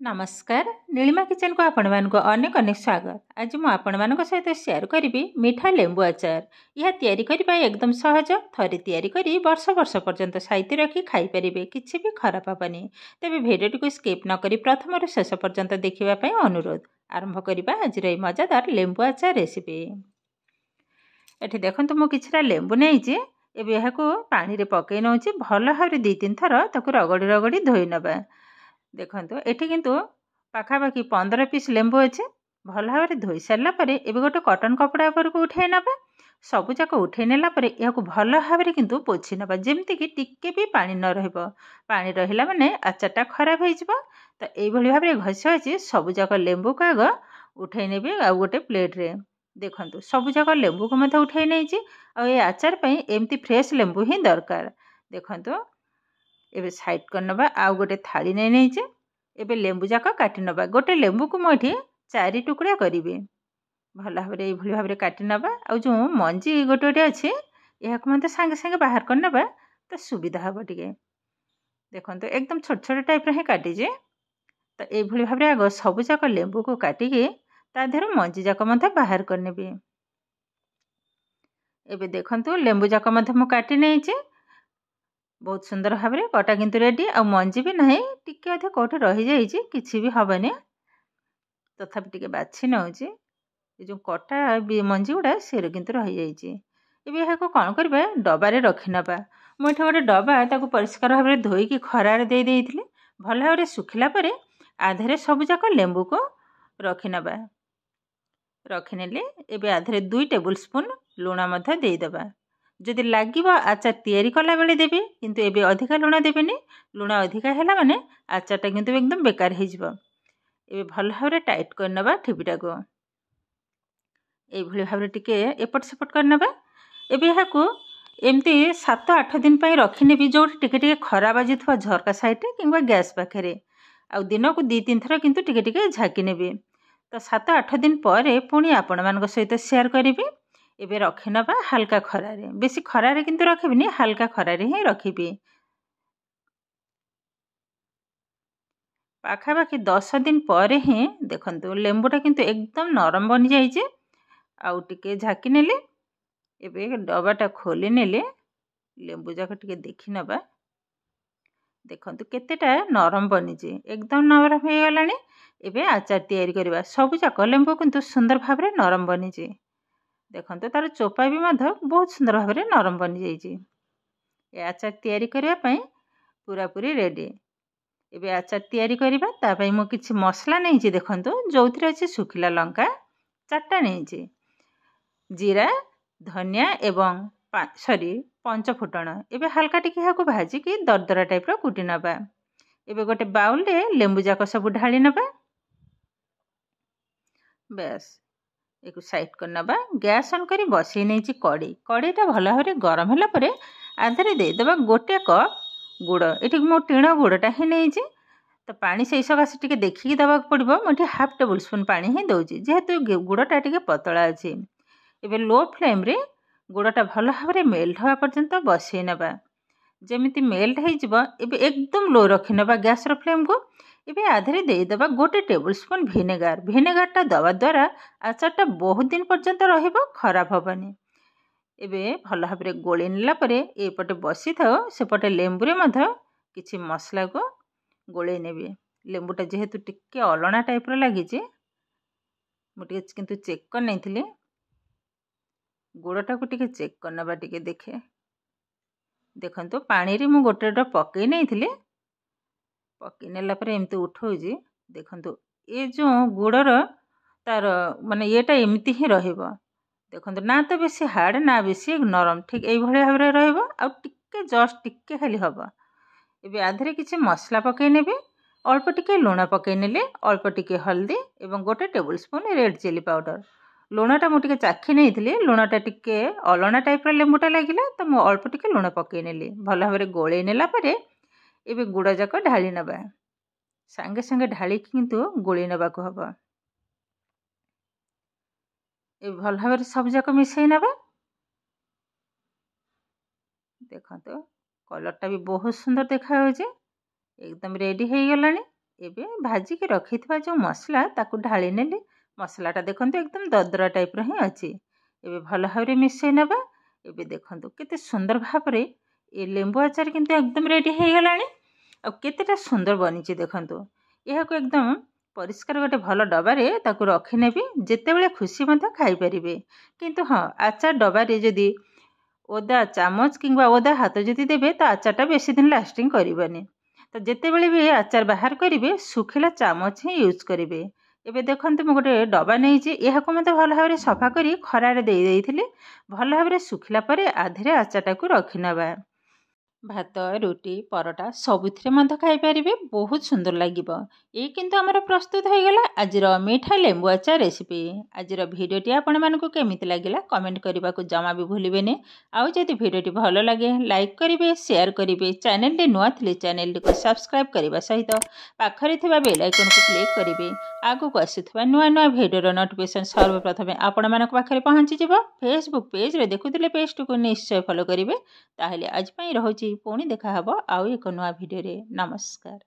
नमस्कार नीलिमा किचन को आपण मानक अनेक अनेक स्वागत। आज मु आपण मानक सहित शेयर करी मीठा लेंबु अचार। यह तैयारी करबा एकदम सहज। थरे तैयारी करी वर्ष वर्ष पर्यंत साइती रखी खाई परिबे, किछि भी खराब हबनी। तेबे भिडियो को स्किप न करी प्रथम रु शेष पर्यंत देखिबा पई अनुरोध। आरंभ करबा आज रे मजादार लेंबु अचार रेसिपी। एठी देखंतु मु किछरा लेंबु नेइछि। एबे यहाको पानी रे पकई नउछि। भल भाबरे 2-3 थर ताकू रगड़ी रगड़ी धोई नबा। देखो एठी किंतु पाखापाखि 15 पीस लेंबु अच्छे। भल भाव धोई सारा पर एबे गोटे कटन कपड़ा ऊपर को उठे नबा। सबू जाक उठे नेला पर यह भल भाव किंतु पोछि नबा, जेमती कि टिके भी पानी न रहिबो। पानी रहिला माने अचारटा खराब हो जिवो। तो एई भली भाव घसी घसी सबू जाक लेंबु को आग उठे नेबे आ गोटे प्लेट रे। देखंतु सबू जाक लेंबु को मते उठे नेछि। आ ए अचार पई एमती फ्रेश लेंबु ही दरकार। देखंतु एबे साइड करनबा आ गोटे थाली नै नेछि। एबे लेंबु जाक काटी नबा। गोटे लेंबु को मोठी 4 टुकड़ा करिवे। भल भाबरे एई भली भाबरे काटी नबा। आ जो मंजी गोटे गोटे अछि एहाक मते संगे संगे बाहर करनबा तो सुविधा हबो टिके। देखंतु एकदम छोट छोट टाइप रे काटी जे। तो एई भली भाबरे आगो सबु जाक लेंबु को काटी के ता देहर मंजी जाक मते बाहर करनेबे। एबे देखंतु लेंबु जाक मते मु काटी नेछि। बहुत सुंदर भाव में कटा किंतु रेडी। आ मंजी भी नहीं टिके अधे कोठे रही जाइए, किसी भी हबनी। तथापि टिके बाछि नउछि। ए जो कटा मंजी गुड़ा से किंतु रही जाइए। एबे यह कौन करबा डबारे रखी नबा। मुझे गोटे डबा ताकू परिष्कार भाव में धोईकी खरार दे देइथिले। भल भाव सुखिला परे आधेरे सब जाक लेंबु को रखी नबा। रखिनेले एबे आधेरे 2 टेबल स्पून लुण मध्य देई दबा। जदि लागिबा आचार तैयारी कला बेले देबे, किंतु एबे अधिका लुण देबेनी। लुण अधिका हैला माने आचारटा किंतु एकदम बेकार हो जिवो। एबे भल भाव में टाइट करनबा ठिपिटा को। एई भली भाव टिके एपट सेपट करनबा। एबे यहाकू एमती 7-8 दिन पई रखिनेबी, जो टिके टिके खरा बाजिथवा झरका साइड किंबा गैस पाखरे। आ दिन को 2-3 थर किंतु टिके टिके झाकी नेबे। तो 7-8 दिन पर पुणी आपण मानक सहित शेयर करिबी। एबे रखी नबा हल्का खरारे। बेसी खरारे किंतु रखिबिनी, हल्का खरारे ही रखिबी। पाखापाखि 10 दिन पर ही देखंतु लेंबुटा किंतु एकदम नरम बनी जाइए। आउ टिके झाकी नेले। एबे डबाटा खोली नेले लेंबु जाक टिके देखि नबा। देखंतु केतेटा नरम बनी जे, एकदम नरम हो गलानी। एबे आचार तैयारी करबा। सब जाक लेंबु किंतु सुंदर भाव में नरम बनी जे। देखंतु तार चोपा भी मध्य बहुत सुंदर भाव में नरम बनी जाइए। ए आचार तैयारी करबा पई पूरा पूरी रेडी। एबे आचार तैयारी करबा ता पई मु किछि मसला नै जे। देखंतु जोथिरे अछि सुखिला लंका 4टा नै जे, जीरा, धनिया एवं पंच फुटण। एबे हल्का टिके हाको भाजी कि दरदरा टाइप रो कुटी नबा। एबे गोटे बाउल रे लेंबु जाक सब ढाली नबा। बस एकु साइड कर नबा। गैस ऑन करी बसई नहीं कड़ी। कड़ीटा भल भाव गरम होला परे आधे दे दबा गोटे कप गुड़। ये मो टीण गुड़टा ही नहीं। तो पानी से सकाशे टिके देखिकी दबाक पड़िबो। मुझे 1/2 टेबल स्पून पानी ही दउची, जेहेतु गुड़टा टिके पतला अछि। एबे लो फ्लेम रे गुड़टा भल भाव में मेल्ट होगा पर्यंत बसई नबा। जेमिति मेल्ट हो जिवो एबे एकदम लो रखी नबा गैस रो फ्लेम को। एबे आधे दे दबा गोटे टेबल स्पून भिनेगार। भिनेगारटा दवा द्वारा आचारटा बहुत दिन पर्यंत रहिबो, खराब हबनी। एबे भल भाव में गोली नेला परे एपटे बसी थाओ, सेपटे लेंबु रे मध्य किछि मसला को गोले नेबे। लेंबुटा जेहेतु टिके अलणा टाइप रो लागि जे, मु टिके किंतु चेक कर नैथिले। गुड़टा को टिके चेक करनबा टिके देखे। देखंतु पानी रे मु गोटे ड्रॉप पकई नैथिले। पकई नेला परे एमती उठौजी। देखंतु ए जो गुड़र तार माने एटा एमती ही रहिबो। देखंतु ना तो बेसी हार्ड ना बेसी नरम, ठीक एई भली भाव रे रहिबो। आ टिके जस्ट टिके खाली हबो। एबे आधरे किछि मसला पकई नेबे। अल्प टिके लुण पकई नेले, अल्प टिके हल्दी एवं गोटे table spoon red chilli powder. लुणटा मु टिके चाखी नैथिले। लुणटा टिके अलणा टाइप रो लेंबुटा लागिला, तो मु अल्प टिके लुण पकई नेली। भल भाव में गोले नेला परे एबे गुड़ जाक ढाली नबा। संगे संगे ढाली किंतु गोली नबा को हबो। ए भल भाव में सब जाक मिसई नबा। देखंतु कलरटा भी बहुत सुंदर देखा होजे। एकदम रेडी हो गलानी। एबे भाजिकी रखिथिबा जो मसला ताकू ढाली नेली। मसलाटा देखंतु एकदम ददरा टाइप्र ही अच्छी। एबे भल भाव मिसई नवा। एबे देखंतु केते सुंदर भाव ए लेंबु आचार किंतु एकदम रेडी हो गलानी। आ केतेटा सुंदर बनी देखंतु। यह को एकदम परिष्कार गोटे भल डबारे ताकू रखिनेबी जेतेबेले खुशी मध्य खाई परिबे। किंतु हाँ आचार डबारे जदि ओदा चामच किंवा ओदा हाथ जदि देबे तो आचारटा बेसी दिन लास्टिंग करिवनी। तो जेतेबेले भी आचार बाहर करिवे सुखिला चामच ही यूज करिवे। एबे देखंतु मु गोटे डबा नहींची एहाको मते भल भाव सफा करी खरारे देई देइथिले। भल भाव सुखिला परे आधेरे आचारटाकू रखिनबा। भात रुटी परोटा सबुथिरे मध्य खाई पारिबे बहुत सुंदर लागिबो। ये किंतु हमर प्रस्तुत हो गला आजिर मीठा लेंबु आचार रेसिपी। आजिर भिडियोटी आपण मानकु केमिति लागिला कमेंट करबा को जमा भी भूलिबेनी। आउ जदि भिडियोटी भलो लागे लाइक करिवे शेयर करिवे। चैनल रे नुआ थिले चैनल को सब्सक्राइब करबा सहित पाखरे थिबा बेल आइकन को क्लिक करिवे। आगु को आसुथबा नुआ नुआ भिडियोर नोटिफिकेशन सर्वप्रथमे आपण मानक पाखरे पहुंची जिवो। फेसबुक पेज रे देखुथिले पेज को निश्चय फॉलो करिवे। ताहले आज पई रहउची पुणी देखा हबो आउ एक नुआ भिडियो रे। नमस्कार।